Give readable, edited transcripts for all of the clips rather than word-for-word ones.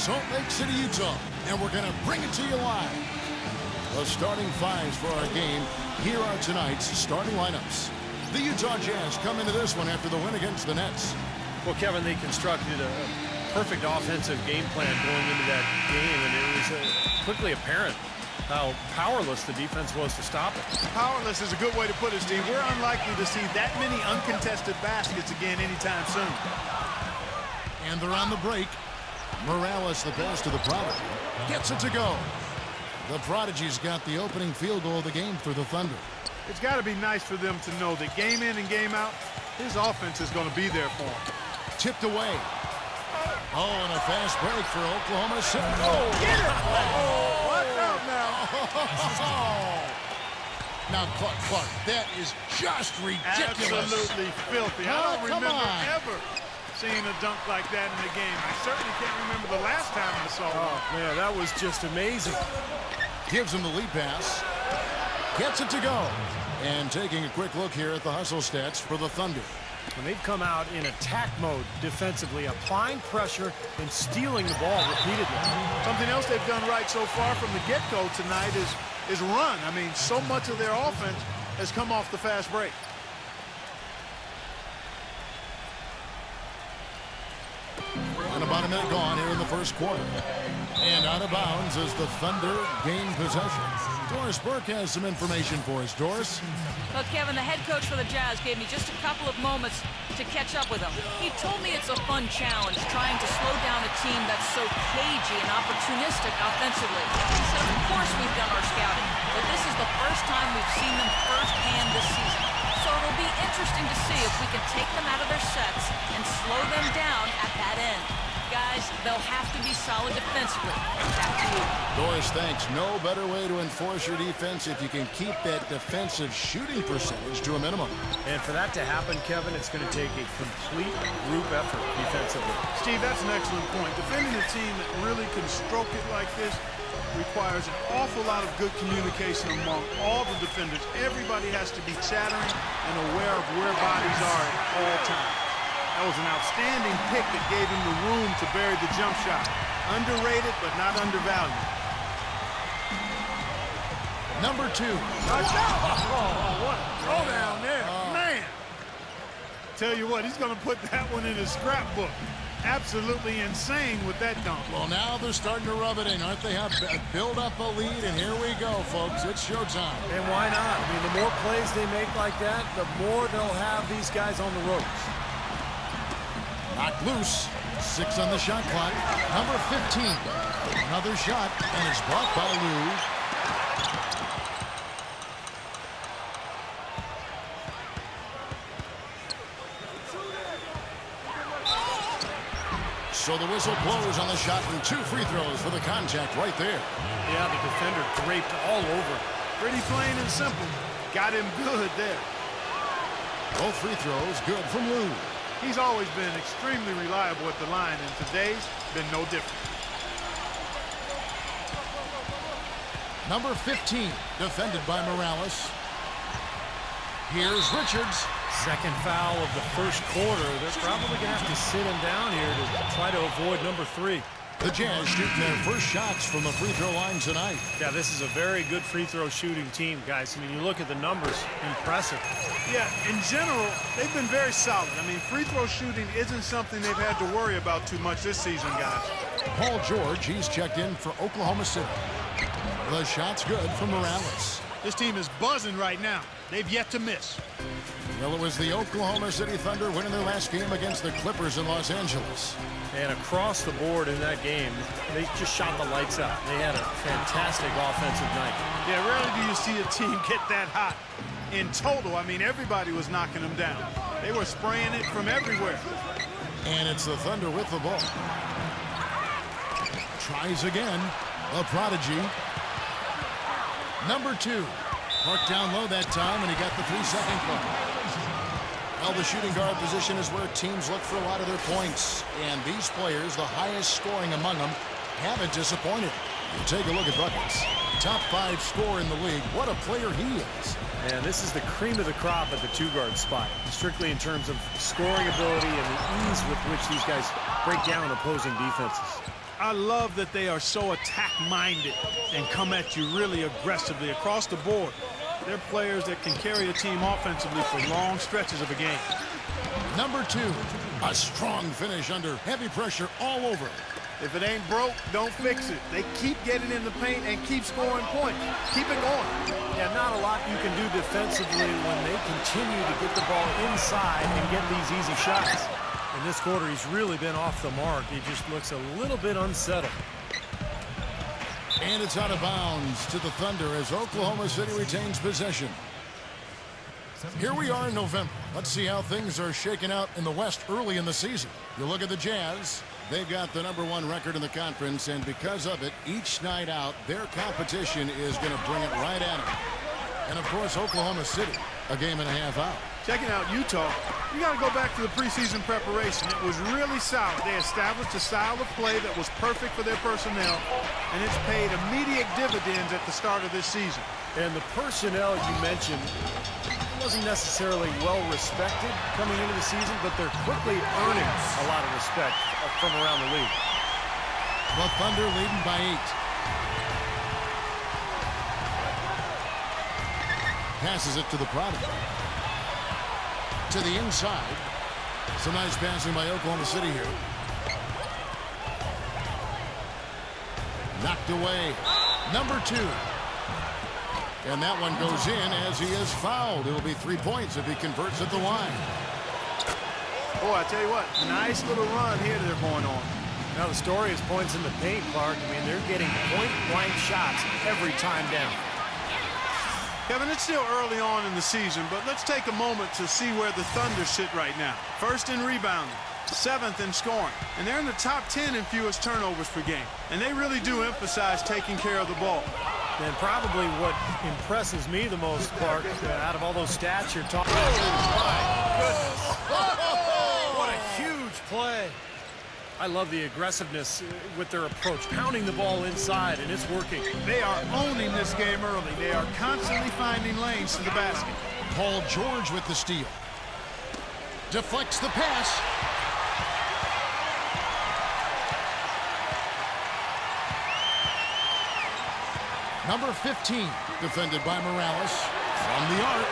Salt Lake City, Utah, and we're going to bring it to you live. The starting fives for our game. Here are tonight's starting lineups. The Utah Jazz come into this one after the win against the Nets. Well, Kevin, they constructed a perfect offensive game plan going into that game, and it was quickly apparent how powerless the defense was to stop it. Powerless is a good way to put it, Steve. We're unlikely to see that many uncontested baskets again anytime soon. And they're on the break. Morales, the pass to the Prodigy, gets it to go. The Prodigy's got the opening field goal of the game for the Thunder. It's got to be nice for them to know that game in and game out, his offense is going to be there for him. Tipped away. Oh, and a fast break for Oklahoma City. Oh, get it! Oh, watch out now. Now, Clark, that is just ridiculous. Absolutely filthy. I don't come remember on. ever seeing a dunk like that in the game. I certainly can't remember the last time I saw it. Oh, man, that was just amazing. Gives him the lead pass. Gets it to go. And taking a quick look here at the hustle stats for the Thunder. When they've come out in attack mode defensively, applying pressure and stealing the ball repeatedly. Something else they've done right so far from the get-go tonight is run. I mean, so much of their offense has come off the fast break. And about a minute gone here in the first quarter. And out of bounds as the Thunder gain possession. Doris Burke has some information for us. Doris? Well, Kevin, the head coach for the Jazz gave me just a couple of moments to catch up with him. He told me it's a fun challenge trying to slow down a team that's so cagey and opportunistic offensively. He said, of course we've done our scouting, but this is the first time we've seen them firsthand this season. So it'll be interesting to see if we can take them out of their sets and slow them down at that end. Guys, they'll have to be solid defensively. Back to you. Doris, thanks. No better way to enforce your defense if you can keep that defensive shooting percentage to a minimum. And for that to happen, Kevin, it's going to take a complete group effort defensively. Steve, that's an excellent point. Defending a team that really can stroke it like this requires an awful lot of good communication among all the defenders. Everybody has to be chattering and aware of where bodies are at all times. That was an outstanding pick that gave him the room to bury the jump shot. Underrated, but not undervalued. Number 2. Watch out! Oh, what a throw down there. Man! Tell you what, he's going to put that one in his scrapbook. Absolutely insane with that dunk. Well, now they're starting to rub it in, aren't they? Build up a lead, and here we go, folks. It's showtime. And why not? I mean, the more plays they make like that, the more they'll have these guys on the ropes. Knocked loose. 6 on the shot clock. Number 15. Another shot, and it's blocked by Lou. So the whistle blows on the shot, and 2 free throws for the contact right there. Yeah, the defender draped all over. Pretty plain and simple. Got him good there. Both free throws good from Lou. He's always been extremely reliable at the line, and today's been no different. Number 15, defended by Morales. Here's Richards. Second foul of the first quarter. They're probably going to have to sit him down here to try to avoid number 3. The Jazz shooting their first shots from the free throw line tonight. Yeah, this is a very good free throw shooting team, guys. I mean, you look at the numbers, impressive. Yeah, in general, they've been very solid. I mean, free throw shooting isn't something they've had to worry about too much this season, guys. Paul George, he's checked in for Oklahoma City. The shot's good for Morales. This team is buzzing right now. They've yet to miss. Well, it was the Oklahoma City Thunder winning their last game against the Clippers in Los Angeles. And across the board in that game, they just shot the lights out. They had a fantastic offensive night. Yeah, rarely do you see a team get that hot. In total, I mean, everybody was knocking them down. They were spraying it from everywhere. And it's the Thunder with the ball. Tries again. The Prodigy. Number 2. Marked down low that time, and he got the 3-second clock. Well, the shooting guard position is where teams look for a lot of their points. And these players, the highest scoring among them, haven't disappointed. Take a look at buckets. Top 5 scorer in the league. What a player he is. And this is the cream of the crop at the 2-guard spot, strictly in terms of scoring ability and the ease with which these guys break down opposing defenses. I love that they are so attack-minded and come at you really aggressively across the board. They're players that can carry a team offensively for long stretches of a game. Number 2, a strong finish under heavy pressure all over. If it ain't broke, don't fix it. They keep getting in the paint and keep scoring points. Keep it going. Yeah, not a lot you can do defensively when they continue to get the ball inside and get these easy shots. In this quarter, he's really been off the mark. He just looks a little bit unsettled. And it's out of bounds to the Thunder as Oklahoma City retains possession. Here we are in November. Let's see how things are shaking out in the West early in the season. You look at the Jazz. They've got the #1 record in the conference, and because of it, each night out, their competition is going to bring it right at them. And, of course, Oklahoma City, a game and a half out. Checking out Utah, you got to go back to the preseason preparation. It was really solid. They established a style of play that was perfect for their personnel, and it's paid immediate dividends at the start of this season. And the personnel you mentioned wasn't necessarily well respected coming into the season, but they're quickly earning a lot of respect from around the league. The Thunder leading by 8. Passes it to the product. To the inside. Some nice passing by Oklahoma City here. Knocked away. Number 2. And that one goes in as he is fouled. It'll be 3 points if he converts at the line. Boy, I tell you what, nice little run here they're going on. Now the story is points in the paint, Clark. I mean, they're getting point-blank shots every time down. Kevin, it's still early on in the season, but let's take a moment to see where the Thunder sit right now. First in rebounding, 7th in scoring, and they're in the top 10 in fewest turnovers per game. And they really do emphasize taking care of the ball. And probably what impresses me the most, Clark, out of all those stats you're talking about. Oh, my goodness. What a huge play. I love the aggressiveness with their approach, pounding the ball inside, and it's working. They are owning this game early. They are constantly finding lanes to the basket. Paul George with the steal. Deflects the pass. Number 15, defended by Morales from the arc.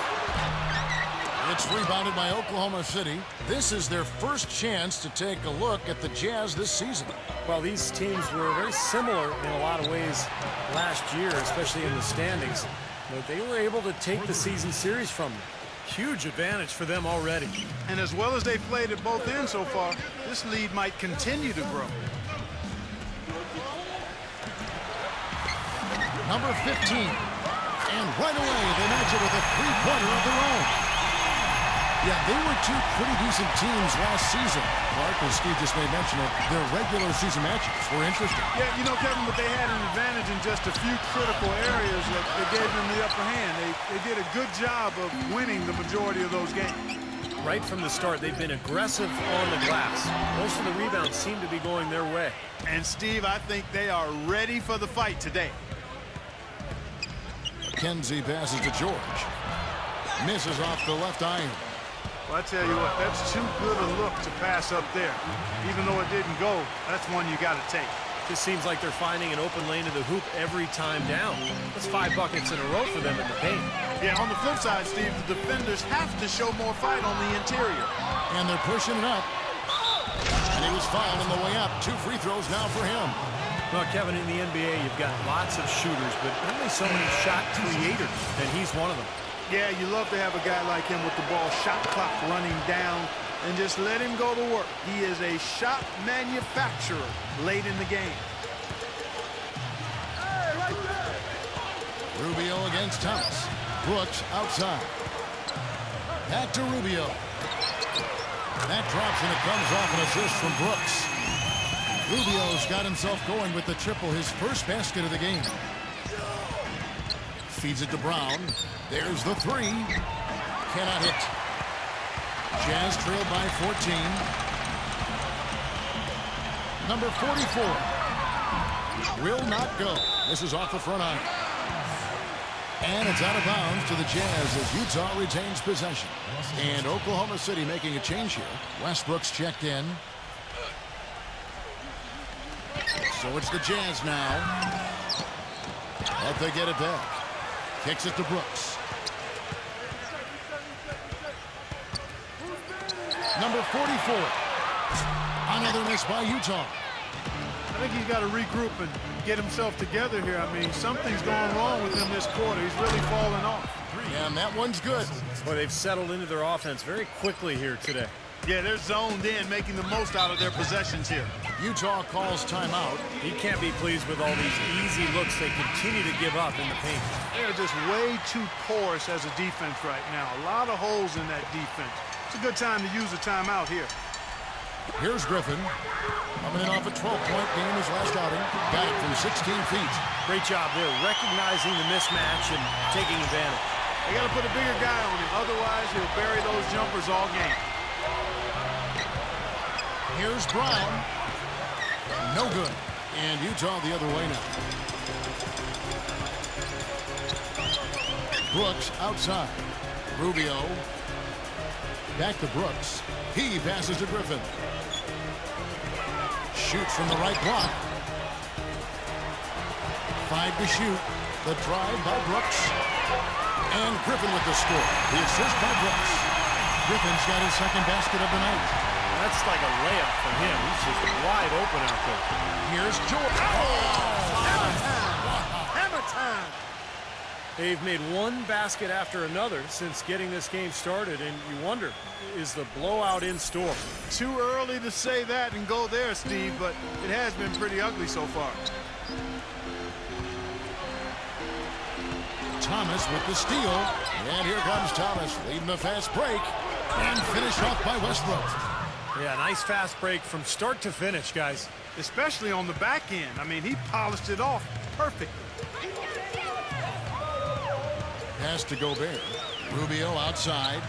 It's rebounded by Oklahoma City. This is their first chance to take a look at the Jazz this season. Well, these teams were very similar in a lot of ways last year, especially in the standings. But they were able to take the season series from them. Huge advantage for them already. And as well as they've played at both ends so far, this lead might continue to grow. Number 15. And right away, they match it with a three-pointer of their own. Yeah, they were two pretty decent teams last season. Clark, as Steve just made mention of, their regular season matchups were interesting. Yeah, you know, Kevin, but they had an advantage in just a few critical areas that gave them the upper hand. They did a good job of winning the majority of those games. Right from the start, they've been aggressive on the glass. Most of the rebounds seem to be going their way. And, Steve, I think they are ready for the fight today. Kenzie passes to George. Misses off the left iron. Well, I tell you what, that's too good a look to pass up there. Even though it didn't go, that's one you got to take. Just seems like they're finding an open lane to the hoop every time down. That's 5 buckets in a row for them in the paint. Yeah, on the flip side, Steve, the defenders have to show more fight on the interior. And they're pushing it up. And he was fouled on the way up. 2 free throws now for him. Well, Kevin, in the NBA, you've got lots of shooters, but only so many shot creators, and he's one of them. Yeah, you love to have a guy like him with the ball shot clock running down and just let him go to work. He is a shot manufacturer late in the game. Rubio against Thomas. Brooks outside. Back to Rubio. That drops and it comes off an assist from Brooks. Rubio's got himself going with the triple, his first basket of the game. Feeds it to Brown. There's the 3. Cannot hit. Jazz trailed by 14. Number 44. Will not go. This is off the front iron. And it's out of bounds to the Jazz as Utah retains possession. And Oklahoma City making a change here. Westbrook's checked in. So it's the Jazz now. But they get it back. Kicks it to Brooks. Number 44. Another miss by Utah. I think he's got to regroup and get himself together here. I mean, something's going wrong with him this quarter. He's really falling off. And that one's good. Well, they've settled into their offense very quickly here today. Yeah, they're zoned in, making the most out of their possessions here. Utah calls timeout. He can't be pleased with all these easy looks they continue to give up in the paint. They're just way too porous as a defense right now. A lot of holes in that defense. It's a good time to use a timeout here. Here's Griffin. Coming in off a 12-point game his last outing. Got it from 16 feet. Great job there, recognizing the mismatch and taking advantage. They got to put a bigger guy on him. Otherwise, he'll bury those jumpers all game. Here's Brown. No good. And Utah the other way now. Brooks outside. Rubio. Back to Brooks. He passes to Griffin. Shoots from the right block. 5 to shoot. The drive by Brooks. And Griffin with the score. The assist by Brooks. Griffin's got his second basket of the night. That's like a layup for him. He's just wide open out there. Here's George. Hammer time! They've made one basket after another since getting this game started, and you wonder, is the blowout in store? Too early to say that and go there, Steve, but it has been pretty ugly so far. Thomas with the steal. And here comes Thomas leading the fast break. And finished off by Westbrook. Yeah, nice fast break from start to finish, guys. Especially on the back end. I mean, he polished it off perfectly. Pass to Gobert. Rubio outside.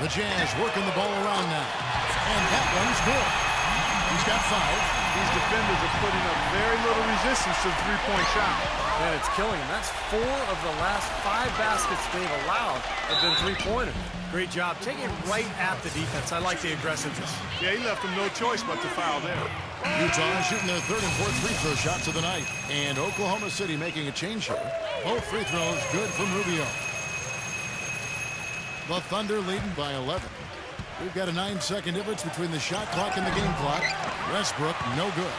The Jazz working the ball around now. And that one's good. He's got 5. These defenders are putting up very little resistance to the three-point shot. And it's killing him. That's 4 of the last 5 baskets they've allowed have been three-pointers. Great job. Taking it right at the defense. I like the aggressiveness. Yeah, he left them no choice but to foul there. Utah shooting their 3rd and 4th free throw shots of the night. And Oklahoma City making a change here. Both free throws good from Rubio. The Thunder leading by 11. We've got a 9-second difference between the shot clock and the game clock. Westbrook, no good.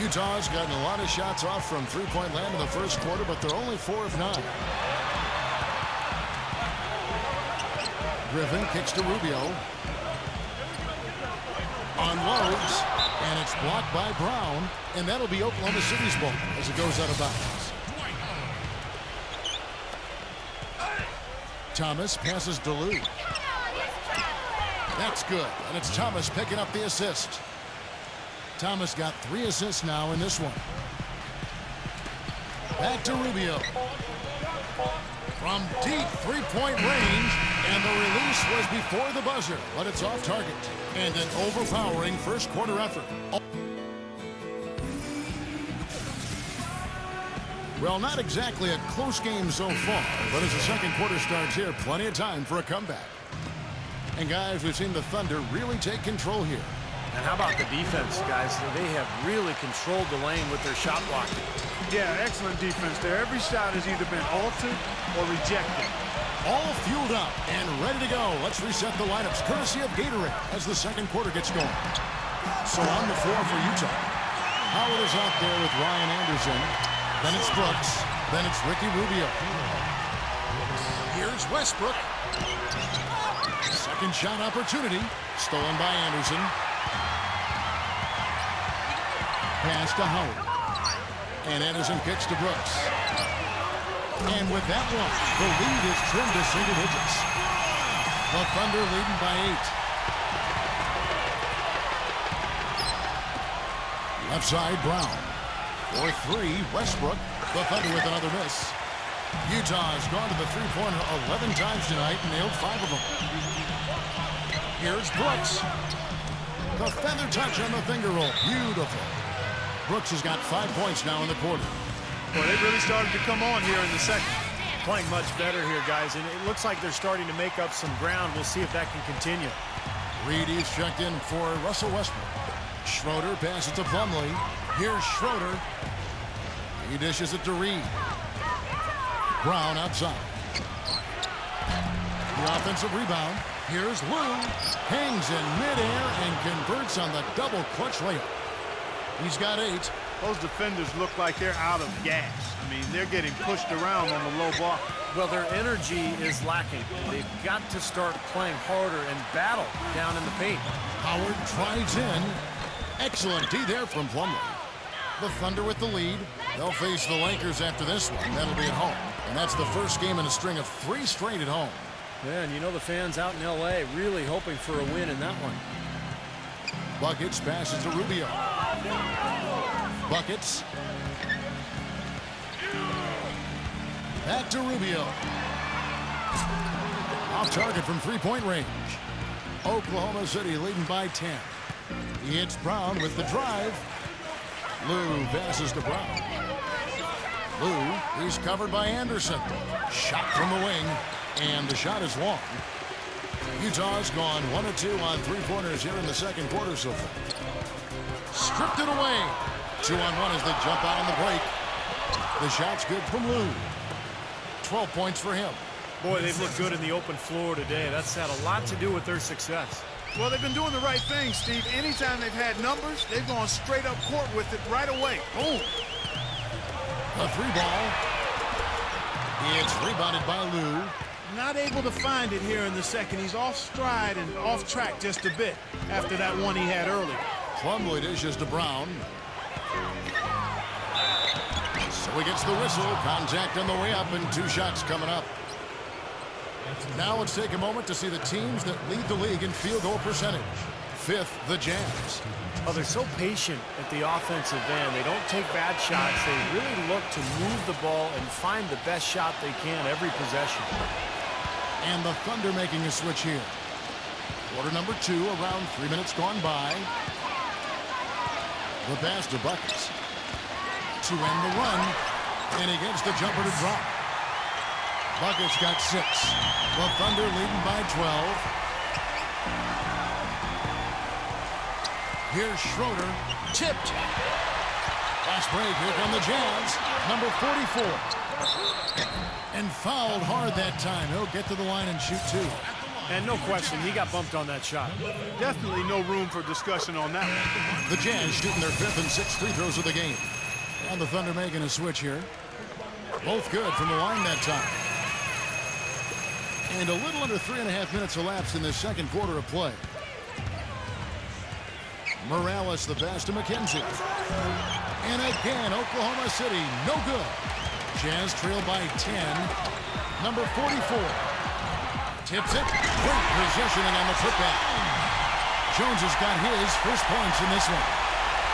Utah's gotten a lot of shots off from three-point land in the first quarter, but they're only 4 of 9. Griffin kicks to Rubio. Unloads, and it's blocked by Brown, and that'll be Oklahoma City's ball as it goes out of bounds. Thomas passes to Lou. That's good, and it's Thomas picking up the assist. Thomas got 3 assists now in this one. Back to Rubio. From deep three-point range, and the release was before the buzzer, but it's off target. And an overpowering first quarter effort. Well, not exactly a close game so far, but as the second quarter starts here, plenty of time for a comeback. And guys, we've seen the Thunder really take control here. And how about the defense, guys? They have really controlled the lane with their shot blocking. Yeah, excellent defense there. Every shot has either been altered or rejected. All fueled up and ready to go. Let's reset the lineups courtesy of Gatorade as the second quarter gets going. So on the floor for Utah, Howard is out there with Ryan Anderson. Then it's Brooks. Then it's Ricky Rubio. Here's Westbrook. Second shot opportunity. Stolen by Anderson. Pass to Howard. And Anderson kicks to Brooks. And with that one, the lead is trimmed to single digits. The Thunder leading by 8. Left side, Brown. 4-3, Westbrook. The Thunder with another miss. Utah has gone to the three-pointer 11 times tonight and nailed 5 of them. Here's Brooks. The feather touch on the finger roll. Beautiful. Brooks has got 5 points now in the quarter. Well, they really started to come on here in the second. playing much better here, guys, and it looks like they're starting to make up some ground. We'll see if that can continue. Reed is checked in for Russell Westbrook. Schroeder passes to Plumlee. Here's Schroeder. He dishes it to Reed. Brown outside. The offensive rebound. Here's Lou. Hangs in midair and converts on the double clutch layup. He's got 8. Those defenders look like they're out of gas. I mean, they're getting pushed around on the low block. Well, their energy is lacking. They've got to start playing harder and battle down in the paint. Howard drives in. Excellent D there from Plumlee. The Thunder with the lead. They'll face the Lakers after this one. That'll be at home. And that's the first game in a string of 3 straight at home. Yeah, and you know the fans out in L.A. really hoping for a win in that one. Buckets passes to Rubio. Buckets. Back to Rubio. Off target from three-point range. Oklahoma City leading by 10. It's Brown with the drive. Lou passes to Brown. Lou, he's covered by Anderson. Shot from the wing, and the shot is long. Utah's gone 1 of 2 on 3-pointers here in the second quarter so far. Stripped it away. 2-on-1 as they jump out on the break. The shot's good from Lou. 12 points for him. Boy, they've looked good in the open floor today. That's had a lot to do with their success. Well, they've been doing the right thing, Steve. Anytime they've had numbers, they've gone straight up court with it right away. Boom. A 3-ball. It's rebounded by Lou. Not able to find it here in the second. He's off stride and off track just a bit after that one he had earlier. Plumlee dishes to Brown. So he gets the whistle. Contact on the way up and 2 shots coming up. Now let's take a moment to see the teams that lead the league in field goal percentage. 5th, the Jazz. Oh, they're so patient at the offensive end. They don't take bad shots. They really look to move the ball and find the best shot they can every possession. And the Thunder making a switch here. Quarter number 2, around 3 minutes gone by. The pass to Buckets. To end the run, and he gets the jumper to drop. Buckets got 6. The Thunder leading by 12. Here's Schroeder. Tipped. Last break, here come the Jazz. Number 44. And fouled hard that time. He'll get to the line and shoot 2. And no question, he got bumped on that shot. Definitely no room for discussion on that one. The Jazz shooting their 5th and 6th free throws of the game. And the Thunder making a switch here. Both good from the line that time. And a little under 3.5 minutes elapsed in this second quarter of play. Morales the pass to McKenzie. And again, Oklahoma City, no good. Jazz trail by 10. Number 44. Tips it. Great positioning on the putback. Jones has got his first points in this one.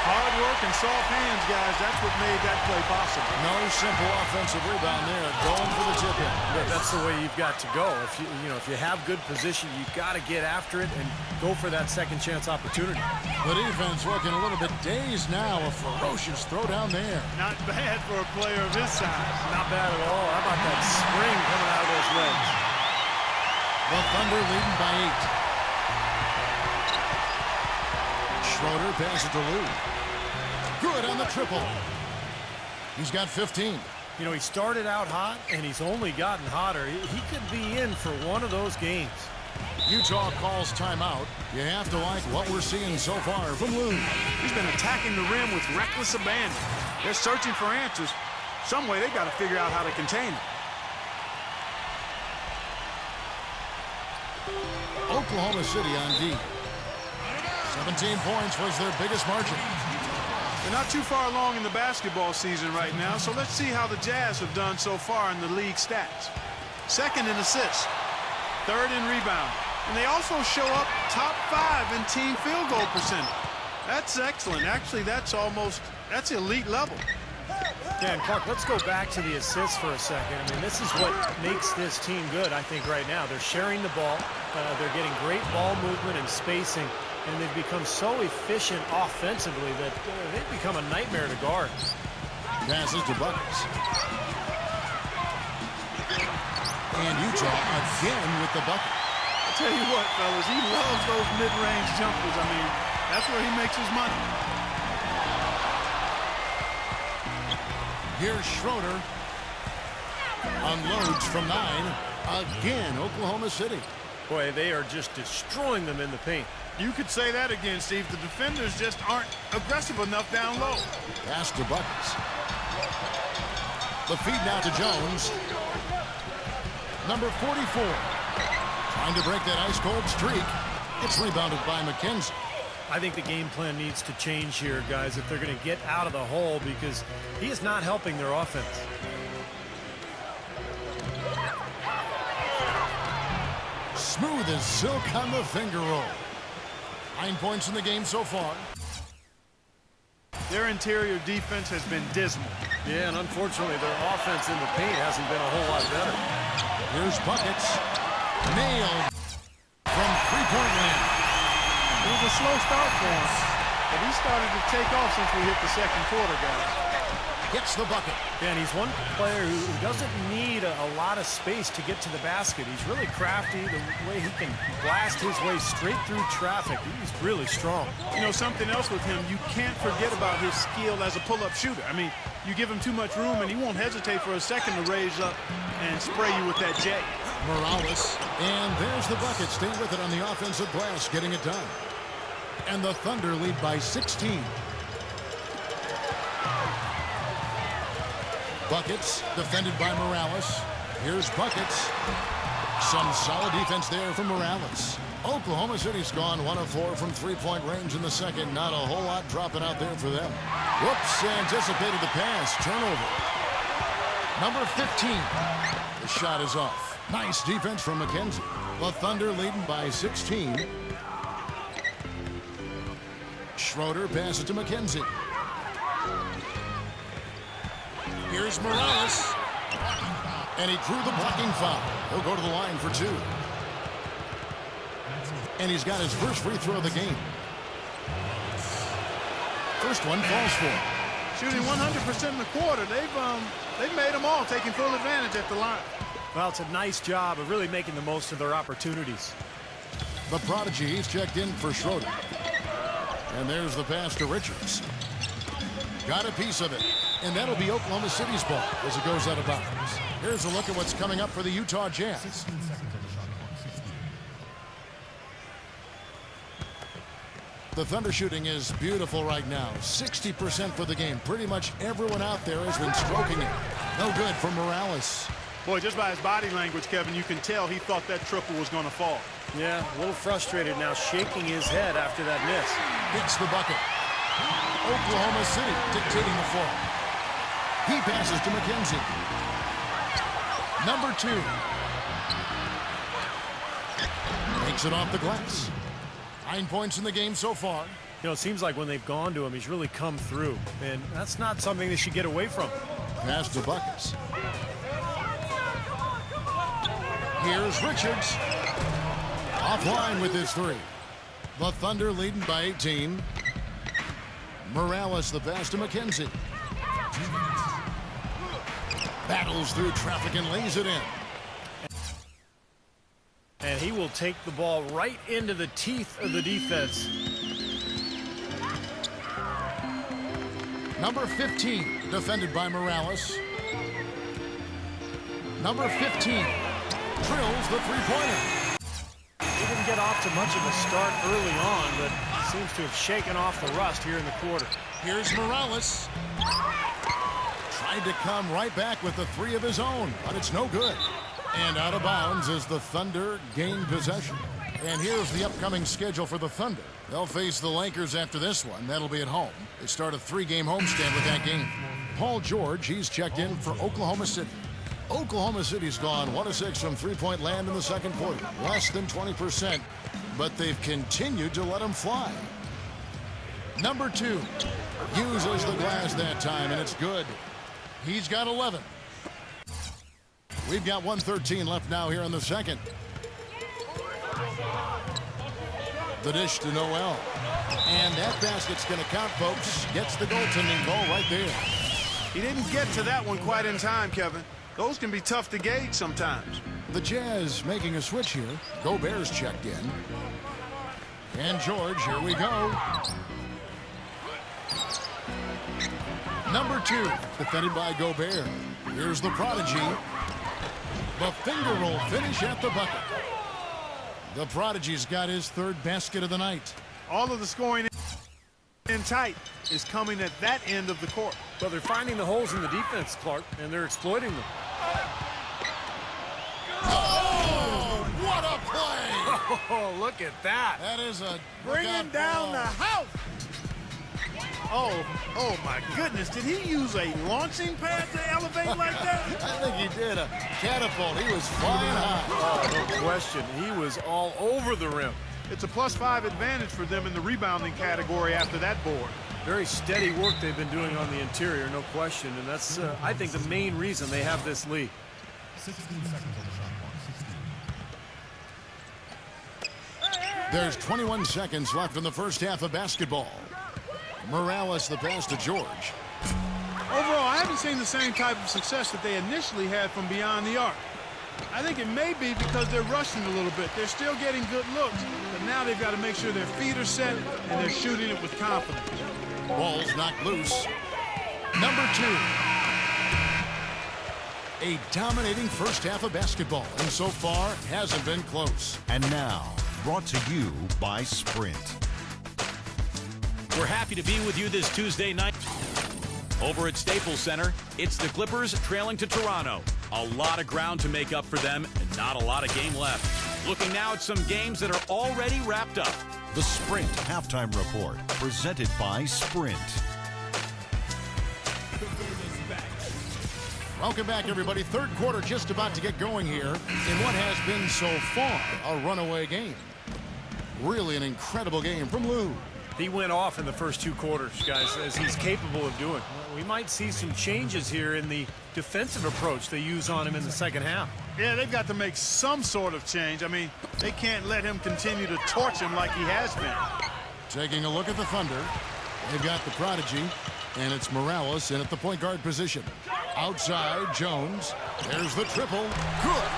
Hard work and soft hands, guys. That's what made that play possible. No simple offensive rebound there. Going for the tip-in. Yeah, that's the way you've got to go. If you have good position, you've got to get after it and go for that second chance opportunity. The defense looking a little bit dazed now. A ferocious throw down there. Not bad for a player of his size. Not bad at all. How about that spring coming out of those legs? The Thunder leading by 8. Schroeder passes to Lou. Good on the triple. He's got 15. You know, he started out hot, and he's only gotten hotter. He could be in for one of those games. Utah calls timeout. You have to like what we're seeing so far from Lou. He's been attacking the rim with reckless abandon. They're searching for answers. Some way they've got to figure out how to contain it. Oklahoma City on D. 17 points was their biggest margin. They're not too far along in the basketball season right now, so let's see how the Jazz have done so far in the league stats. 2nd in assists, 3rd in rebound, and they also show up top 5 in team field goal percentage. That's excellent. Actually, that's elite level. Yeah, and Clark, let's go back to the assists for a second. I mean, this is what makes this team good, I think, right now. They're sharing the ball. They're getting great ball movement and spacing, and they've become so efficient offensively that they've become a nightmare to guard. Passes to Buckets. And Utah again with the bucket. I tell you what, fellas, he loves those mid-range jumpers. I mean, that's where he makes his money. Here's Schroeder. Unloads from 9. Again, Oklahoma City. Boy, they are just destroying them in the paint. You could say that again, Steve. The defenders just aren't aggressive enough down low. Pass to Buckets. The feed now to Jones. Number 44. Trying to break that ice-cold streak. It's rebounded by McKenzie. I think the game plan needs to change here, guys, if they're going to get out of the hole, because he is not helping their offense. Smooth as silk on the finger roll. 9 points in the game so far. Their interior defense has been dismal. Yeah, and unfortunately, their offense in the paint hasn't been a whole lot better. Here's Buckets. Nailed from three-point land. It was a slow start for him, but he started to take off since we hit the second quarter, guys. Gets the bucket. Yeah, and he's one player who doesn't need a lot of space to get to the basket. He's really crafty. The way he can blast his way straight through traffic, he's really strong. You know, something else with him, you can't forget about his skill as a pull-up shooter. I mean, you give him too much room, and he won't hesitate for a second to raise up and spray you with that J. Morales. And there's the bucket. Stay with it on the offensive glass, getting it done. And the Thunder lead by 16. Buckets, defended by Morales. Here's Buckets. Some solid defense there from Morales. Oklahoma City's gone 1 of 4 from three-point range in the second. Not a whole lot dropping out there for them. Whoops, anticipated the pass. Turnover. Number 15. The shot is off. Nice defense from McKenzie. The Thunder leading by 16. Schroeder passes to McKenzie. Here's Morales. And he drew the blocking foul. He'll go to the line for 2. And he's got his first free throw of the game. First one falls for him. Shooting 100% in the quarter. They've made them all, taking full advantage at the line. Well, it's a nice job of really making the most of their opportunities. The prodigy, he's checked in for Schroeder. And there's the pass to Richards. Got a piece of it. And that'll be Oklahoma City's ball as it goes out of bounds. Here's a look at what's coming up for the Utah Jazz. The Thunder shooting is beautiful right now. 60% for the game. Pretty much everyone out there has been stroking it. No good for Morales. Boy, just by his body language, Kevin, you can tell he thought that triple was going to fall. Yeah, a little frustrated now, shaking his head after that miss. Gets the bucket. Oklahoma City dictating the floor. He passes to McKenzie. Number 2. Makes it off the glass. 9 points in the game so far. You know, it seems like when they've gone to him, he's really come through. And that's not something they should get away from. Pass to Buckets. Here's Richards. Offline with his 3. The Thunder leading by 18. Morales the pass to McKenzie. Battles through traffic and lays it in. And he will take the ball right into the teeth of the defense. Number 15, defended by Morales. Number 15, drills the three-pointer. He didn't get off to much of a start early on, but seems to have shaken off the rust here in the quarter. Here's Morales. Tried to come right back with the 3 of his own, but it's no good. And out of bounds as the Thunder gain possession. And here's the upcoming schedule for the Thunder. They'll face the Lakers after this one. That'll be at home. They start a 3-game homestand with that game. Paul George, he's checked in for Oklahoma City. Oklahoma City's gone 1 of 6 from three-point land in the second quarter. Less than 20%, but they've continued to let them fly. Number 2 uses the glass that time, and it's good. He's got 11. We've got 1:13 left now here in the second. The dish to Noel. And that basket's going to count, folks. Gets the goaltending call right there. He didn't get to that one quite in time, Kevin. Those can be tough to gauge sometimes. The Jazz making a switch here. Gobert's checked in. And George, here we go. Number 2, defended by Gobert. Here's the prodigy. The finger roll finish at the bucket. The prodigy's got his 3rd basket of the night. All of the scoring in tight is coming at that end of the court. But they're finding the holes in the defense, Clark, and they're exploiting them. Oh, what a play! Oh, look at that. That is a Bringing down the house. Oh my goodness. Did he use a launching pad to elevate like that? I think he did a catapult. He was flying high. Oh, no question. He was all over the rim. It's a +5 advantage for them in the rebounding category after that board. Very steady work they've been doing on the interior, no question. And that's, I think, the main reason they have this lead. 16 seconds on the shot clock. 16. There's 21 seconds left in the first half of basketball. Morales the pass to George. Overall, I haven't seen the same type of success that they initially had from beyond the arc. I think it may be because they're rushing a little bit. They're still getting good looks, but now they've got to make sure their feet are set and they're shooting it with confidence. Ball's knocked loose. Number 2. A dominating first half of basketball, and so far hasn't been close. And now, brought to you by Sprint. We're happy to be with you this Tuesday night. Over at Staples Center, it's the Clippers trailing to Toronto. A lot of ground to make up for them and not a lot of game left. Looking now at some games that are already wrapped up. The Sprint Halftime Report, presented by Sprint. Welcome back, everybody. 3rd quarter just about to get going here in what has been so far a runaway game. Really an incredible game from Lou. He went off in the first 2 quarters, guys, as he's capable of doing. We might see some changes here in the defensive approach they use on him in the second half. Yeah, they've got to make some sort of change. I mean, they can't let him continue to torch him like he has been. Taking a look at the Thunder. They've got the prodigy, and it's Morales in at the point guard position. Outside, Jones. There's the triple. Good.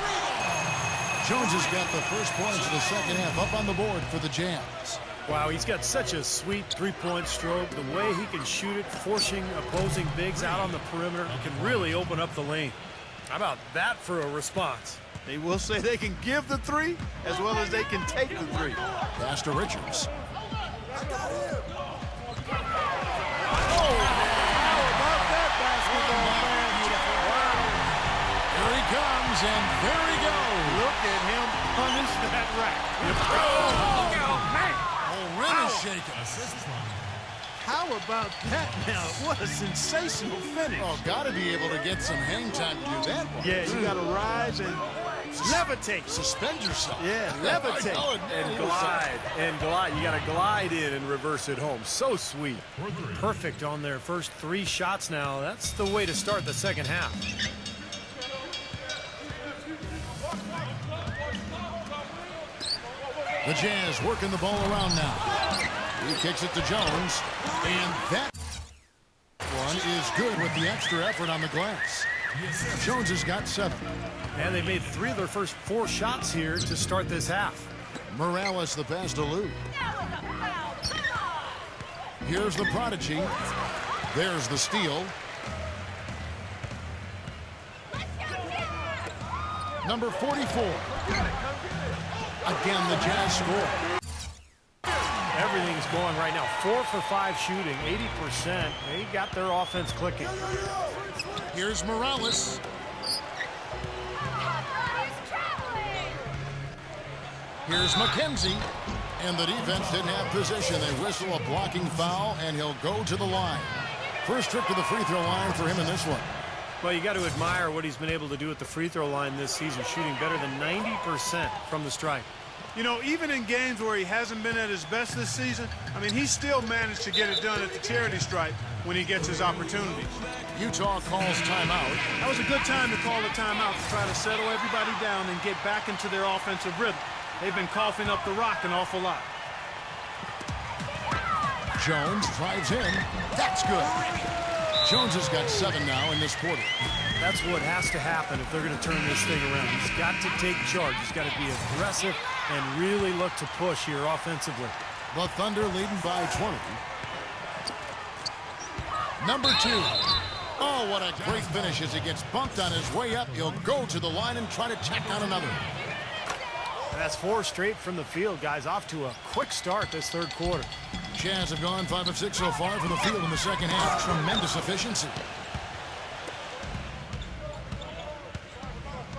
Jones has got the first points of the second half up on the board for the Jazz. Wow, he's got such a sweet 3-point stroke. The way he can shoot it, forcing opposing bigs out on the perimeter, can really open up the lane. How about that for a response? They will say they can give the 3 as well as they can take the 3. Pass to Richards. Here he comes, and there he goes. Look at him punish that rack. Rim is shaking. How about that now? What a sensational finish. Oh, got to be able to get some hang time to do that one. Yeah, you got to rise and levitate. Suspend yourself. Yeah, levitate. And glide, and glide. You got to glide in and reverse it home. So sweet. Perfect on their first 3 shots now. That's the way to start the second half. The Jazz working the ball around now. He kicks it to Jones, and that one is good with the extra effort on the glass. Jones has got 7. And they made 3 of their first 4 shots here to start this half. Morales the pass to Lou. Here's the prodigy. There's the steal. Number 44. Again, the Jazz score. Everything's going right now. 4 for 5 shooting, 80%. They got their offense clicking. Here's Morales. Here's McKenzie. And the defense didn't have position. They whistle a blocking foul, and he'll go to the line. First trip to the free throw line for him in this one. Well, you got to admire what he's been able to do at the free throw line this season, shooting better than 90% from the stripe. You know, even in games where he hasn't been at his best this season, I mean, he still managed to get it done at the charity stripe when he gets his opportunities. Utah calls timeout. That was a good time to call a timeout to try to settle everybody down and get back into their offensive rhythm. They've been coughing up the rock an awful lot. Jones drives in. That's good. Jones has got 7 now in this quarter. That's what has to happen if they're going to turn this thing around. He's got to take charge. He's got to be aggressive and really look to push here offensively. The Thunder leading by 20. Number 2. Oh, what a great finish as he gets bumped on his way up. He'll go to the line and try to tack on another. And that's 4 straight from the field, guys. Off to a quick start this third quarter. Jazz have gone 5 of 6 so far from the field in the second half. Tremendous efficiency.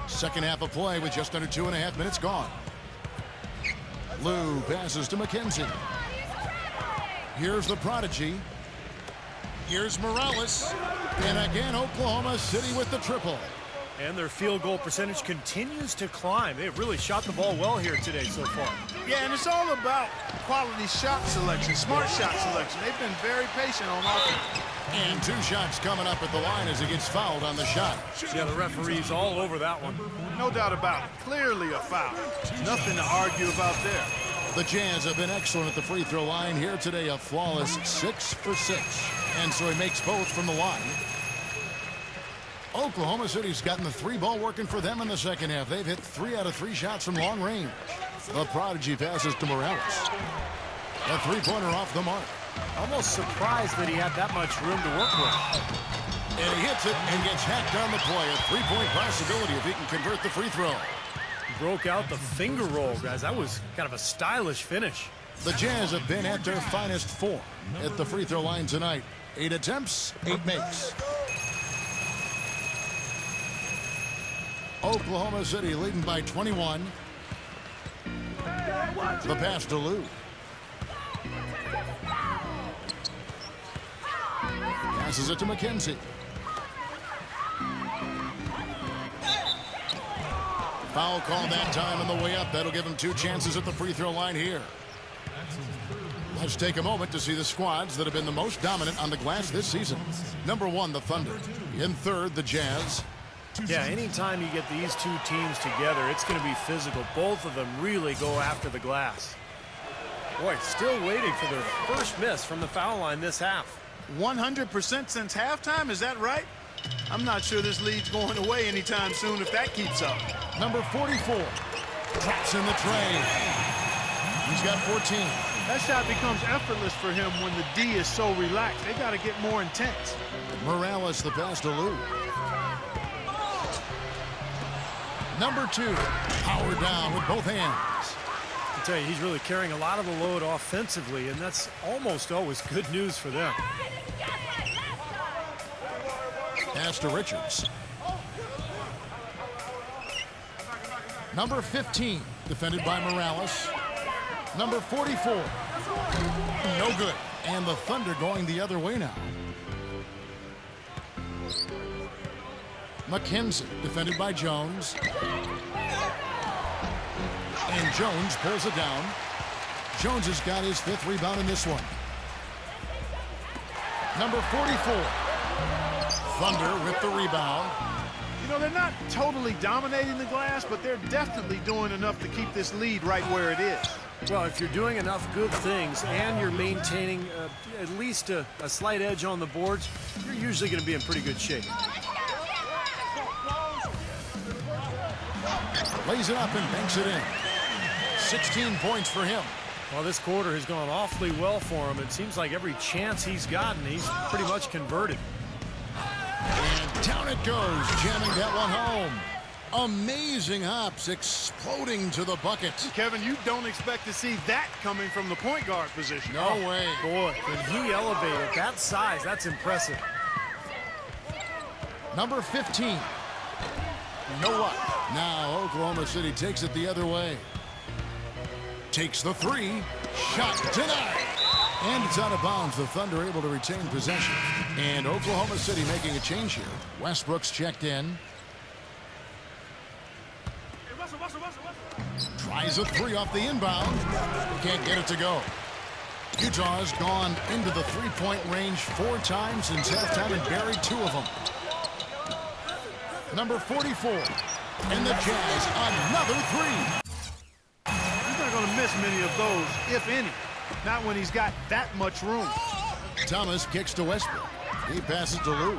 Second half of play with just under 2.5 minutes gone. Lou passes to McKenzie. Here's the prodigy. Here's Morales. And again, Oklahoma City with the triple. And their field goal percentage continues to climb. They've really shot the ball well here today so far. Yeah, and it's all about quality shot selection, smart shot selection. They've been very patient on offense. And 2 shots coming up at the line as he gets fouled on the shot. Yeah, the referee's all over that one. No doubt about it. Clearly a foul. Nothing to argue about there. The Jazz have been excellent at the free throw line here today. A flawless 6 for 6. And so he makes both from the line. Oklahoma City's gotten the 3-ball working for them in the second half. They've hit 3 out of 3 shots from long range. The prodigy passes to Morales. A 3-pointer off the mark. Almost surprised that he had that much room to work with. And he hits it and gets hacked on the play. A 3-point possibility if he can convert the free throw. Broke out the finger roll, guys. That was kind of a stylish finish. The Jazz have been at their finest form at the free throw line tonight. 8 attempts, 8 makes. Oklahoma City leading by 21. The pass to Lou. Passes it to McKenzie. Foul called that time on the way up. That'll give him 2 chances at the free throw line here. Let's take a moment to see the squads that have been the most dominant on the glass this season. Number 1, the Thunder. In third, the Jazz. Yeah, anytime you get these 2 teams together, it's going to be physical. Both of them really go after the glass. Boy, still waiting for their first miss from the foul line this half. 100% since halftime, is that right? I'm not sure this lead's going away anytime soon if that keeps up. Number 44. Drops in the tray. He's got 14. That shot becomes effortless for him when the D is so relaxed. They got to get more intense. Morales the pass to Lou. Number 2. Power down with both hands. I tell you, he's really carrying a lot of the load offensively, and that's almost always good news for them. Pass to Richards. Number 15, defended by Morales. Number 44. No good. And the Thunder going the other way now. McKenzie, defended by Jones. And Jones pulls it down. Jones has got his 5th rebound in this one. Number 44. Thunder with the rebound. You know, they're not totally dominating the glass, but they're definitely doing enough to keep this lead right where it is. Well, if you're doing enough good things and you're maintaining at least a slight edge on the boards, you're usually going to be in pretty good shape. Lays it up and banks it in. 16 points for him. Well, this quarter has gone awfully well for him. It seems like every chance he's gotten, he's pretty much converted. And down it goes, jamming that one home. Amazing hops, exploding to the bucket. Kevin, you don't expect to see that coming from the point guard position. No way. Boy, when he elevated that size, that's impressive. Number 15. You know what? Now Oklahoma City takes it the other way. Takes the 3. Shot denied. And it's out of bounds. The Thunder able to retain possession. And Oklahoma City making a change here. Westbrook's checked in. Tries a 3 off the inbound. Can't get it to go. Utah's gone into the 3-point range 4 times since halftime and buried 2 of them. Number 44. And the Jazz, another 3. He's not going to miss many of those, if any. Not when he's got that much room. Thomas kicks to Westbrook. He passes to Lou.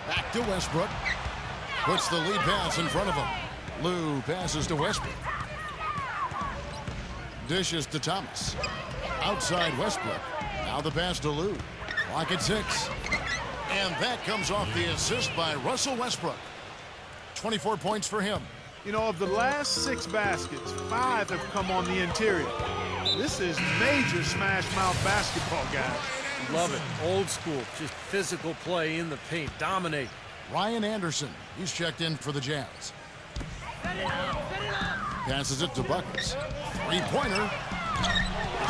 Back to Westbrook. Puts the lead pass in front of him. Lou passes to Westbrook. Dishes to Thomas. Outside Westbrook. Now the pass to Lou. Clock at 6. And that comes off the assist by Russell Westbrook. 24 points for him. You know, of the last 6 baskets, 5 have come on the interior. This is major smash mouth basketball, guys. Love it. Old school. Just physical play in the paint. Dominate. Ryan Anderson. He's checked in for the Jazz. Passes it to Buckles. Three-pointer.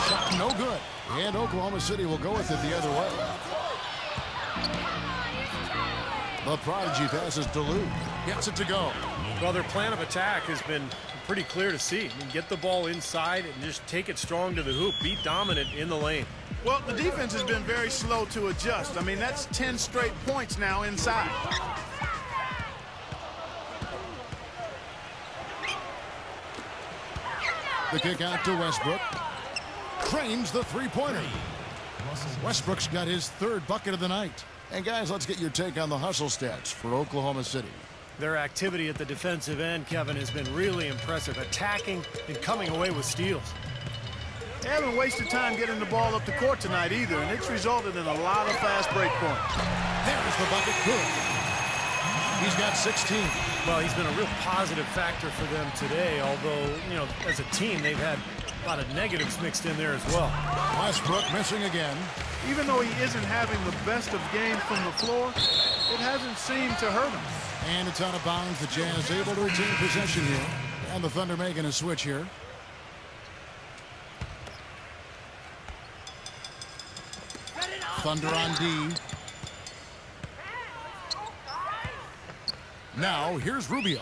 Shot no good. And Oklahoma City will go with it the other way. The prodigy passes to Lou. Gets it to go. Well, their plan of attack has been pretty clear to see. I mean, get the ball inside and just take it strong to the hoop. Be dominant in the lane. Well, the defense has been very slow to adjust. I mean, that's 10 straight points now inside. The kick out to Westbrook. Trains the three-pointer. Westbrook's got his 3rd bucket of the night. And guys, let's get your take on the hustle stats for Oklahoma City. Their activity at the defensive end, Kevin, has been really impressive. Attacking and coming away with steals. They haven't wasted time getting the ball up the court tonight either, and it's resulted in a lot of fast break points. There's the bucket. Good. He's got 16. Well, he's been a real positive factor for them today, although, you know, as a team, they've had a lot of negatives mixed in there as well. Westbrook missing again. Even though he isn't having the best of games from the floor, it hasn't seemed to hurt him. And it's out of bounds. The Jazz able to retain possession here. And the Thunder making a switch here. Thunder on D. Now, here's Rubio.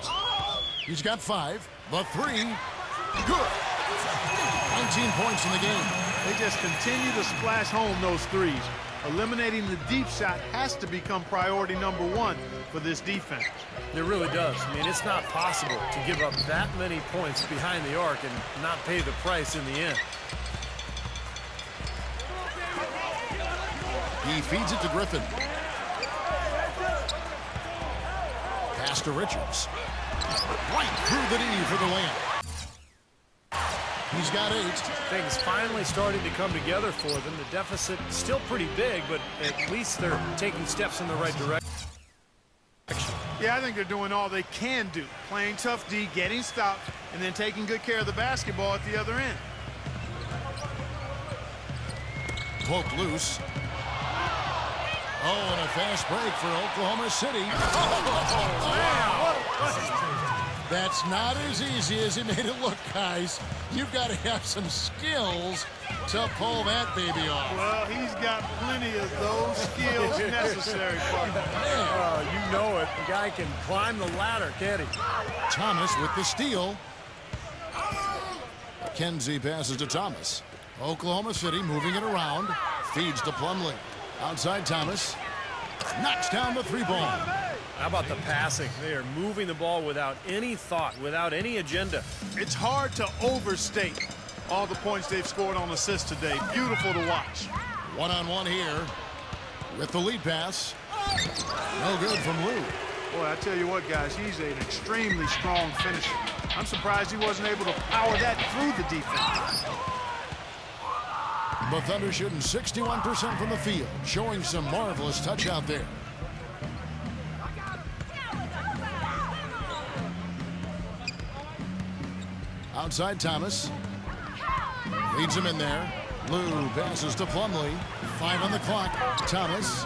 He's got 5. The 3. Good. 19 points in the game. They just continue to splash home those threes. Eliminating the deep shot has to become priority number 1 for this defense. It really does. I mean, it's not possible to give up that many points behind the arc and not pay the price in the end. He feeds it to Griffin. Pass to Richards. Right through the knee for the layup. He's got 8. Things finally starting to come together for them. The deficit is still pretty big, but at least they're taking steps in the right direction. Yeah, I think they're doing all they can do. Playing tough D, getting stopped, and then taking good care of the basketball at the other end. Poke loose. Oh, and a fast break for Oklahoma City. That's not as easy as he made it look, guys. You've got to have some skills to pull that baby off. Well, he's got plenty of those skills necessary, partner. You know it. The guy can climb the ladder, can't he? Thomas with the steal. Kenzie passes to Thomas. Oklahoma City moving it around. Feeds to Plumlee. Outside Thomas. Knocks down the 3-ball. How about the passing? They are moving the ball without any thought, without any agenda. It's hard to overstate all the points they've scored on assists today. Beautiful to watch. One-on-one here with the lead pass. No good from Lou. Boy, I tell you what, guys, he's an extremely strong finisher. I'm surprised he wasn't able to power that through the defense. The Thunder shooting 61% from the field, showing some marvelous touch out there. Outside Thomas. Leads him in there. Lou passes to Plumlee. 5 on the clock. Thomas.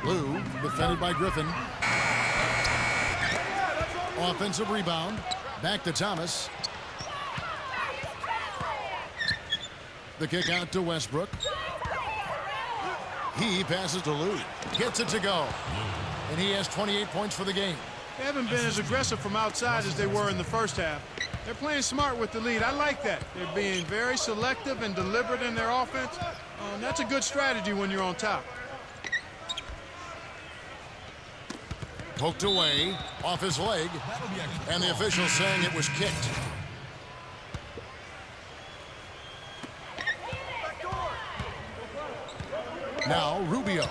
Lou defended by Griffin. Offensive rebound. Back to Thomas. The kick out to Westbrook. He passes to Lou. Gets it to go. And he has 28 points for the game. They haven't been as aggressive from outside as they were in the first half. They're playing smart with the lead. I like that. They're being very selective and deliberate in their offense. That's a good strategy when you're on top. Poked away, off his leg, and the official saying it was kicked. Now Rubio.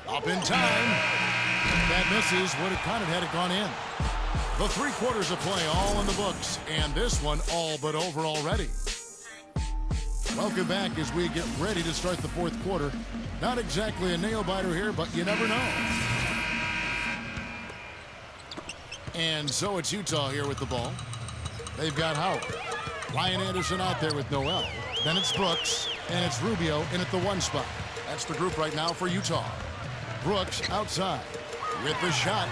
Up in time. That misses. Would have kind of had it gone in. The 3 quarters of play all in the books, and this one all but over already. Welcome back as we get ready to start the 4th quarter. Not exactly a nail-biter here, but you never know. And so it's Utah here with the ball. They've got Howard. Ryan Anderson out there with Noel. Then it's Brooks, and it's Rubio in at the 1 spot. That's the group right now for Utah. Brooks outside with the shot.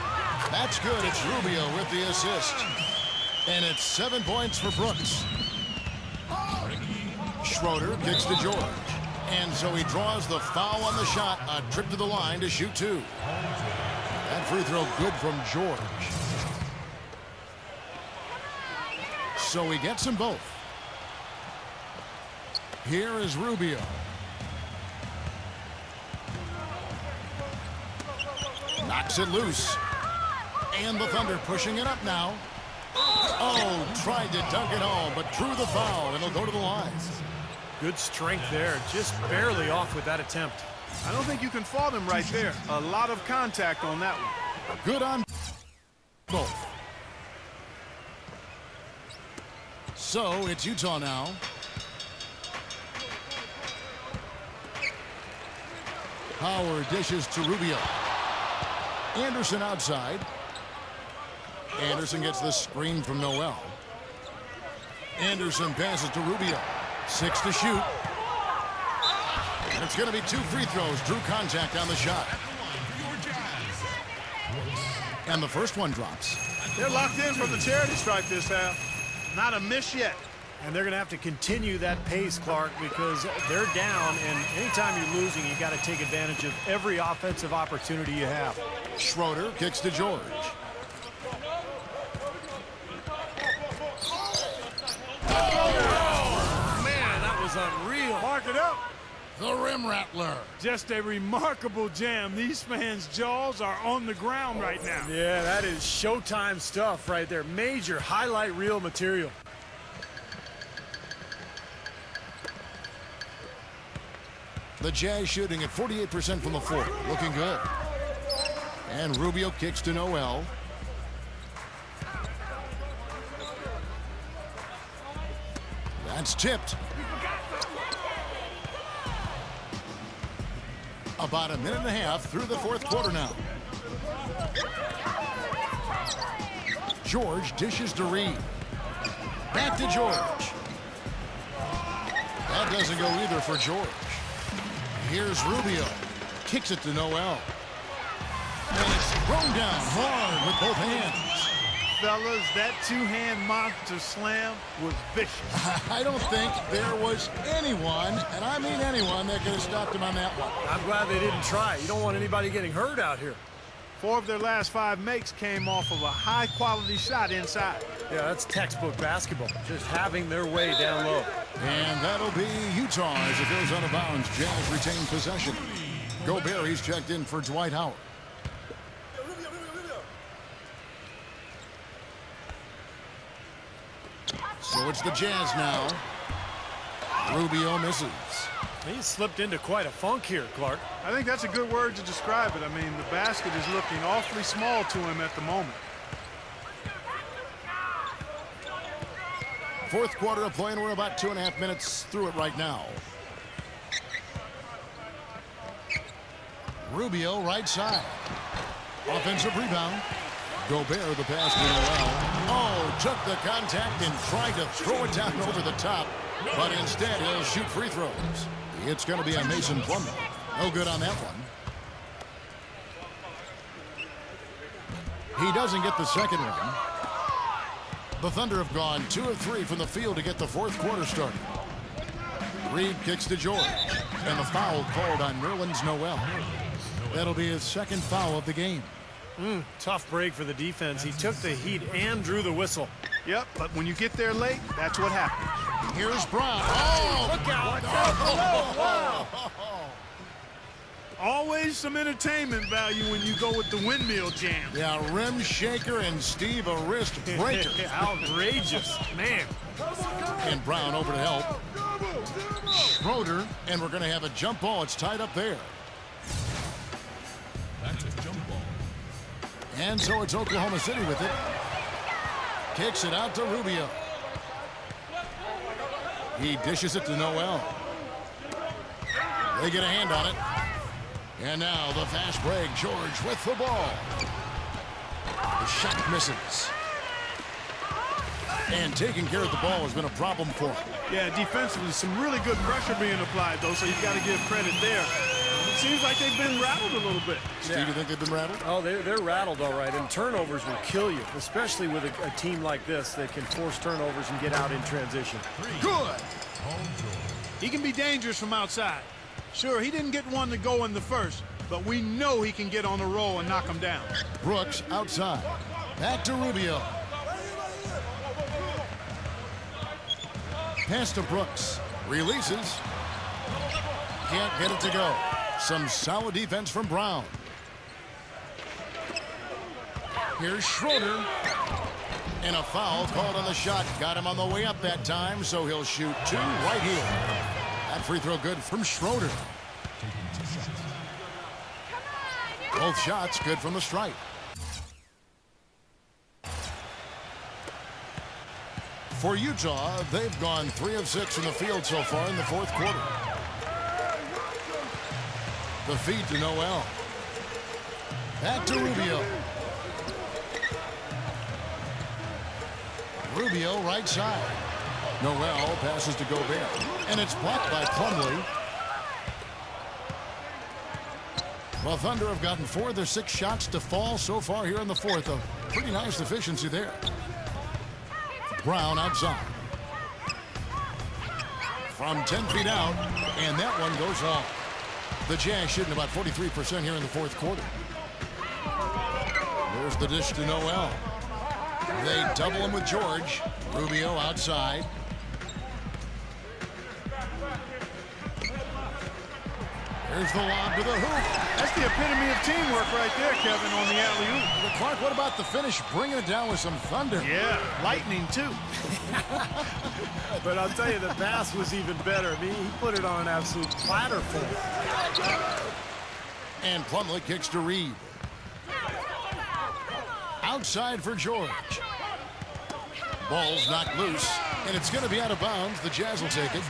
That's good. It's Rubio with the assist. And it's 7 points for Brooks. Schroeder kicks to George. And so he draws the foul on the shot. A trip to the line to shoot 2. That free throw good from George. So he gets them both. Here is Rubio. Knocks it loose. And the Thunder pushing it up now. Oh, tried to dunk it home, but drew the foul, and he'll go to the line. Good strength there. Just barely off with that attempt. I don't think you can fault him right there. A lot of contact on that one. Good on both. So it's Utah now. Howard dishes to Rubio. Anderson outside. Anderson gets the screen from Noel. Anderson passes to Rubio. 6 to shoot. And it's going to be 2 free throws. Drew contact on the shot. And the first one drops. They're locked in from the charity stripe this half. Not a miss yet. And they're going to have to continue that pace, Clark, because they're down, and anytime you're losing, you got to take advantage of every offensive opportunity you have. Schroeder kicks to George. Man, that was unreal. Mark it up. The rim rattler. Just a remarkable jam. These fans' jaws are on the ground right now. Yeah, that is Showtime stuff right there. Major highlight reel material. The Jazz shooting at 48% from the floor. Looking good. And Rubio kicks to Noel. That's tipped. About a minute and a half through the 4th quarter now. George dishes to Reed. Back to George. That doesn't go either for George. Here's Rubio. Kicks it to Noel. And it's thrown down hard with both hands. Fellas, that 2-hand monster slam was vicious. I don't think there was anyone, and I mean anyone, that could have stopped him on that one. I'm glad they didn't try. You don't want anybody getting hurt out here. 4 of their last 5 makes came off of a high-quality shot inside. Yeah, that's textbook basketball. Just having their way down low. And that'll be Utah as it goes out of bounds. Jazz retain possession. Gobert, he's checked in for Dwight Howard. So it's the Jazz now. Rubio misses. He slipped into quite a funk here, Clark. I think that's a good word to describe it. I mean, the basket is looking awfully small to him at the moment. 4th quarter of play, and we're about 2.5 minutes through it right now. Rubio right side. Offensive rebound. Gobert the pass to Noel. Oh, took the contact and tried to throw it down over the top, but instead he'll shoot free throws. It's going to be a Mason Plumlee. No good on that one. He doesn't get the second one. The Thunder have gone 2 of 3 from the field to get the 4th quarter started. Reed kicks to George, and the foul called on Nerlens Noel. That'll be his 2nd foul of the game. Tough break for the defense. He took the heat and drew the whistle. Yep, but when you get there late, that's what happens. Here's Brown. Oh, Look out! Always some entertainment value when you go with the windmill jam. Yeah, rim shaker and Steve a wrist breaker. Outrageous, man. And Brown over to help. Schroeder, and we're going to have a jump ball. It's tied up there. That's a jump ball. And so it's Oklahoma City with it. Kicks it out to Rubio. He dishes it to Noel. They get a hand on it. And now the fast break. George with the ball. The shot misses. And taking care of the ball has been a problem for him. Yeah, defensively, some really good pressure being applied, though, so you've got to give credit there. It seems like they've been rattled a little bit. Steve, you think they've been rattled? Oh, they're rattled all right, and turnovers will kill you, especially with a team like this that can force turnovers and get out in transition. Good. He can be dangerous from outside. Sure, he didn't get one to go in the first, but we know he can get on the roll and knock him down. Brooks outside. Back to Rubio. Pass to Brooks. Releases. Can't get it to go. Some solid defense from Brown. Here's Schroeder. And a foul called on the shot. Got him on the way up that time, so he'll shoot two right here. That free throw good from Schroeder. Both shots good from the stripe. For Utah, they've gone 3 of 6 from the field so far in the fourth quarter. The feed to Noel. Back to Rubio. Rubio right side. Noel passes to Gobert. And it's blocked by Plumlee. Well, Thunder have gotten 4 of their 6 shots to fall so far here in the fourth. A pretty nice efficiency there. Brown outside. From 10 feet out, and that one goes long. The Jazz shooting about 43% here in the fourth quarter. There's the dish to Noel. They double him with George. Rubio outside. There's the lob to the hoop. That's the epitome of teamwork right there, Kevin, on the alley-oop. Clark, what about the finish? Bringing it down with some thunder. Yeah, lightning, too. But I'll tell you, the pass was even better. I mean, he put it on an absolute platter for him. And Plumlee kicks to Reed. Outside for George. Ball's knocked loose, and it's going to be out of bounds. The Jazz will take it.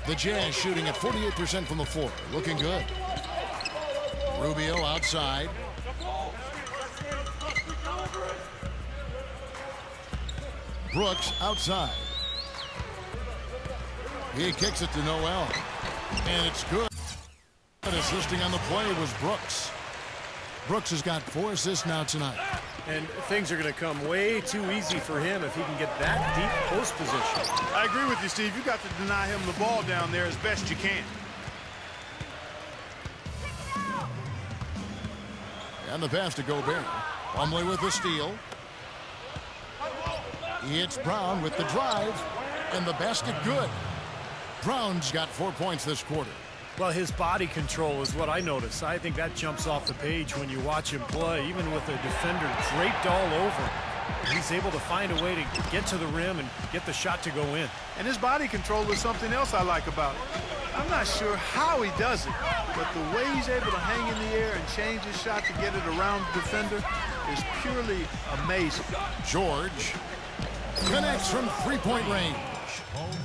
The Jazz shooting at 48% from the floor. Looking good. Rubio outside. Brooks outside. He kicks it to Noel. And it's good. Assisting on the play was Brooks. Brooks has got 4 assists now tonight. And things are going to come way too easy for him if he can get that deep post position. I agree with you, Steve. You got to deny him the ball down there as best you can. And the pass to Gobert. Plumlee with the steal. It's Brown with the drive. And the basket good. Brown's got 4 points this quarter. Well, his body control is what I notice. I think that jumps off the page when you watch him play, even with a defender draped all over him. He's able to find a way to get to the rim and get the shot to go in. And his body control is something else I like about it. I'm not sure how he does it, but the way he's able to hang in the air and change his shot to get it around the defender is purely amazing. George connects from three-point range.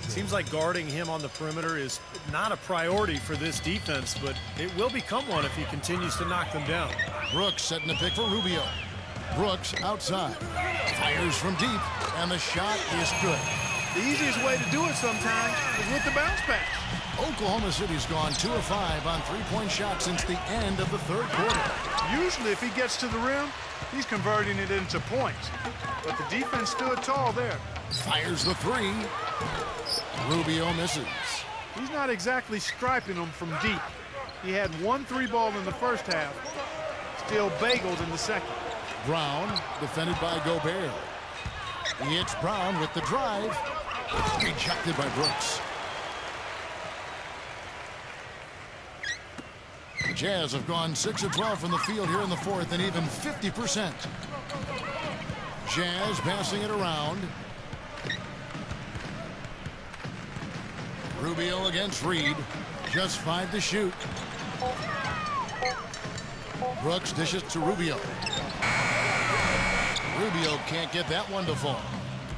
Seems like guarding him on the perimeter is not a priority for this defense, but it will become one if he continues to knock them down. Brooks setting the pick for Rubio. Brooks outside. Fires from deep, and the shot is good. The easiest way to do it sometimes is with the bounce pass. Oklahoma City's gone 2 of 5 on three-point shots since the end of the third quarter. Usually if he gets to the rim, he's converting it into points. But the defense stood tall there. Fires the 3. Rubio misses. He's not exactly striping them from deep. He had 1 3-ball in the first half, still bageled in the second. Brown defended by Gobert. It's Brown with the drive. Rejected by Brooks. The Jazz have gone 6 of 12 from the field here in the fourth and even 50%. Jazz passing it around. Rubio against Reed. Just 5 to shoot. Brooks dishes to Rubio. Rubio can't get that one to fall.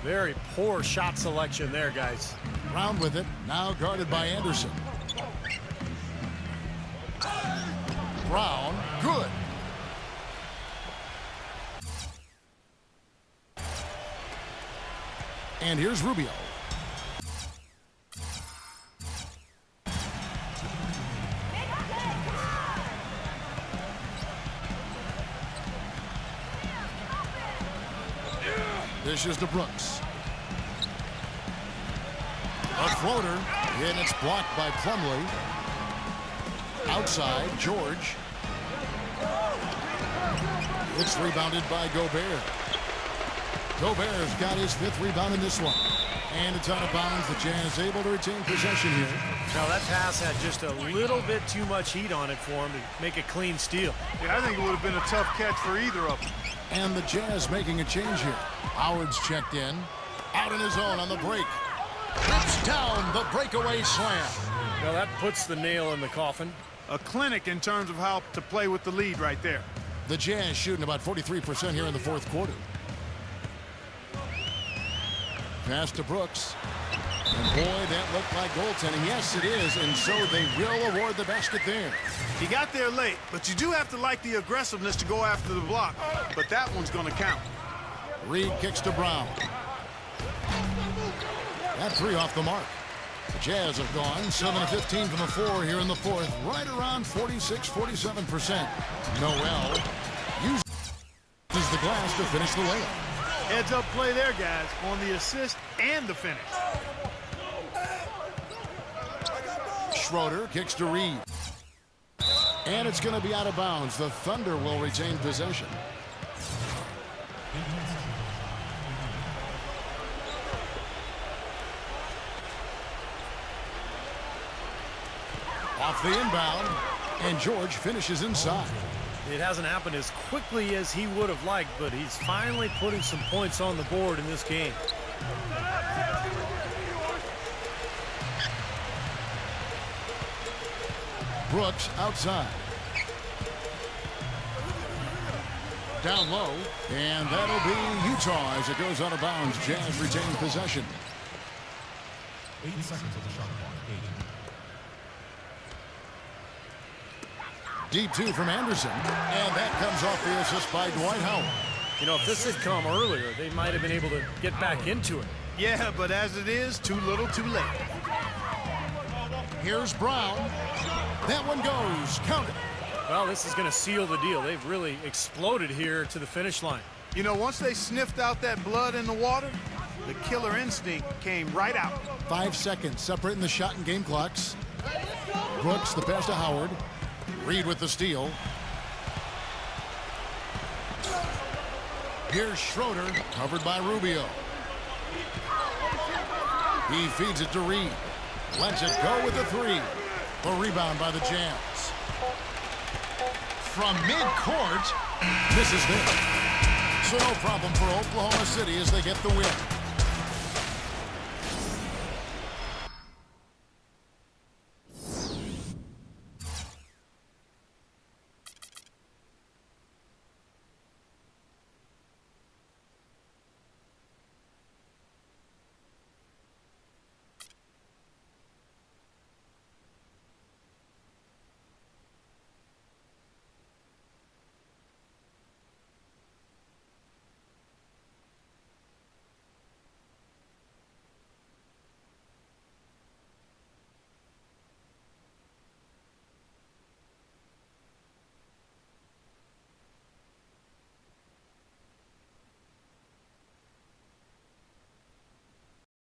Very poor shot selection there, guys. Brown with it. Now guarded by Anderson. Brown. Good. And here's Rubio. Dishes to Brooks. A floater, and it's blocked by Plumlee. Outside, George. It's rebounded by Gobert. Gobert's got his 5th rebound in this one. And it's out of bounds. The Jazz able to retain possession here. Now that pass had just a little bit too much heat on it for him to make a clean steal. Yeah, I think it would have been a tough catch for either of them. And the Jazz making a change here. Howard's checked in. Out on his own on the break. Rips down the breakaway slam. Now that puts the nail in the coffin. A clinic in terms of how to play with the lead right there. The Jazz shooting about 43% here in the 4th quarter. Pass to Brooks. And boy, that looked like goaltending. Yes, it is, and so they will award the basket there. He got there late, but you do have to like the aggressiveness to go after the block. But that one's going to count. Reed kicks to Brown. That 3 off the mark. The Jazz have gone 7 of 15 from the floor here in the 4th, right around 46-47%. Noel uses the glass to finish the layup. Heads up play there, guys, on the assist and the finish. Schroeder kicks to Reed. And it's going to be out of bounds. The Thunder will retain possession. Off the inbound, and George finishes inside. It hasn't happened as quickly as he would have liked, but he's finally putting some points on the board in this game. Brooks outside. Down low, and that'll be Utah as it goes out of bounds. Jazz retain possession. 8 seconds on the shot clock. 8. Deep 2 from Anderson, and that comes off the assist by Dwight Howard. You know, if this had come earlier, they might have been able to get back into it. Yeah, but as it is, too little, too late. Here's Brown. That one goes. Count it. Well, this is going to seal the deal. They've really exploded here to the finish line. You know, once they sniffed out that blood in the water, the killer instinct came right out. 5 seconds separating the shot and game clocks. Brooks, the pass to Howard. Reed with the steal. Here's Schroeder, covered by Rubio. He feeds it to Reed. Lets it go with the 3. The rebound by the Jazz. From midcourt, this is it. So no problem for Oklahoma City as they get the win.